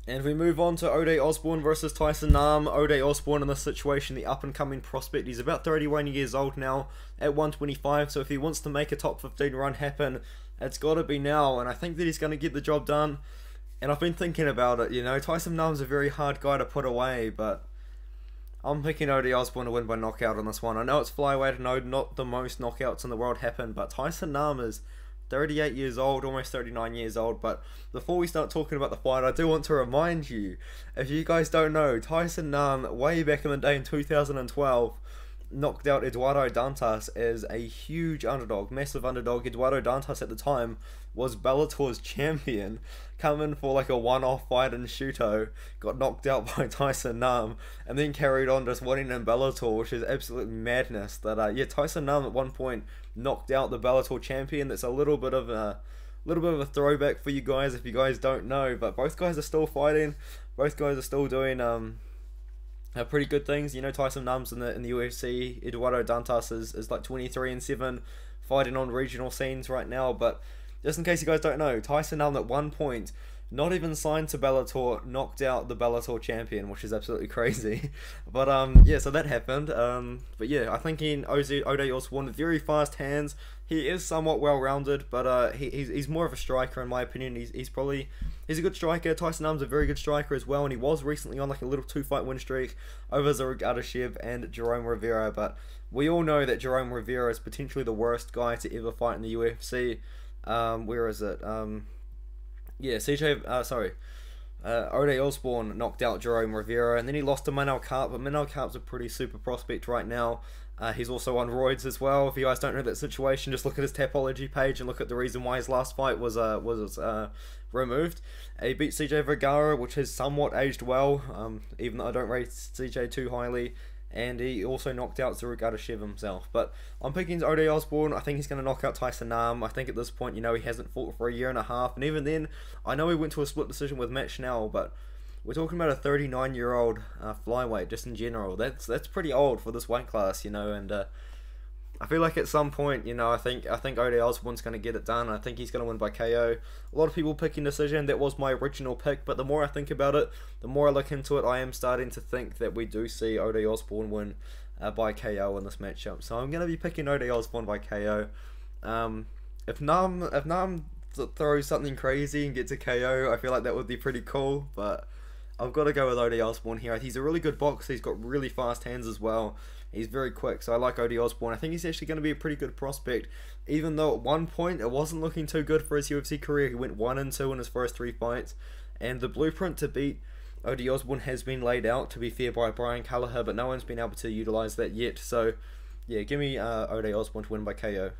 And we move on to Osbourne versus Tyson Nam. Osbourne in this situation, the up-and-coming prospect. He's about 31 years old now at 125, so if he wants to make a top 15 run happen, it's got to be now, and I think that he's going to get the job done. And I've been thinking about it, you know, Tyson Nam's a very hard guy to put away, but I'm picking Osbourne to win by knockout on this one. I know it's flyweight, I know not the most knockouts in the world happen, but Tyson Nam is 38 years old, almost 39 years old. But before we start talking about the fight, I do want to remind you, if you guys don't know, Tyson Nam, way back in the day in 2012, knocked out Eduardo Dantas as a huge underdog, massive underdog. Eduardo Dantas at the time was Bellator's champion, coming for like a one-off fight in Shuto, got knocked out by Tyson Nam, and then carried on just winning in Bellator, which is absolute madness. That yeah, Tyson Nam at one point knocked out the Bellator champion. That's a little bit of a throwback for you guys if you guys don't know. But both guys are still fighting. Both guys are still doing pretty good things. You know, Tyson Nam's in the UFC. Eduardo Dantas is like 23-7, fighting on regional scenes right now. But just in case you guys don't know, Tyson Nam at one point, not even signed to Bellator, knocked out the Bellator champion, which is absolutely crazy. But yeah, so that happened. But yeah, I think Osbourne with very fast hands. He is somewhat well-rounded, but he's more of a striker in my opinion. He's a good striker. Tyson Nam's a very good striker as well, and he was recently on like a little 2-fight win streak over Zarek and Jerome Rivera. But we all know that Jerome Rivera is potentially the worst guy to ever fight in the UFC. Where is it? Yeah, Osbourne knocked out Jerome Rivera, and then he lost to Manel Kape, but Manel Kape's a pretty super prospect right now. He's also on roids as well. If you guys don't know that situation, just look at his Tapology page and look at the reason why his last fight was removed. He beat CJ Vergara, which has somewhat aged well, even though I don't rate CJ too highly. And he also knocked out Zarek himself. But I'm picking Osbourne. I think he's going to knock out Tyson Nam. I think at this point, you know, he hasn't fought for a year and a half. And even then, I know he went to a split decision with Matt Schnell, but we're talking about a 39-year-old flyweight just in general. That's pretty old for this weight class, you know. And I feel like at some point, you know, I think Osbourne's going to get it done. I think he's going to win by KO. A lot of people picking decision. That was my original pick, but the more I think about it, the more I look into it, I am starting to think that we do see Osbourne win by KO in this matchup. So I'm going to be picking Osbourne by KO. If Nam throws something crazy and gets a KO, I feel like that would be pretty cool, but I've got to go with Osbourne here. He's a really good boxer. He's got really fast hands as well. He's very quick, so I like Osbourne. I think he's actually going to be a pretty good prospect, even though at one point it wasn't looking too good for his UFC career. He went 1-2 in his first 3 fights, and the blueprint to beat Osbourne has been laid out, to be fair, by Brian Kelleher, but no one's been able to utilize that yet. So yeah, give me Osbourne to win by KO.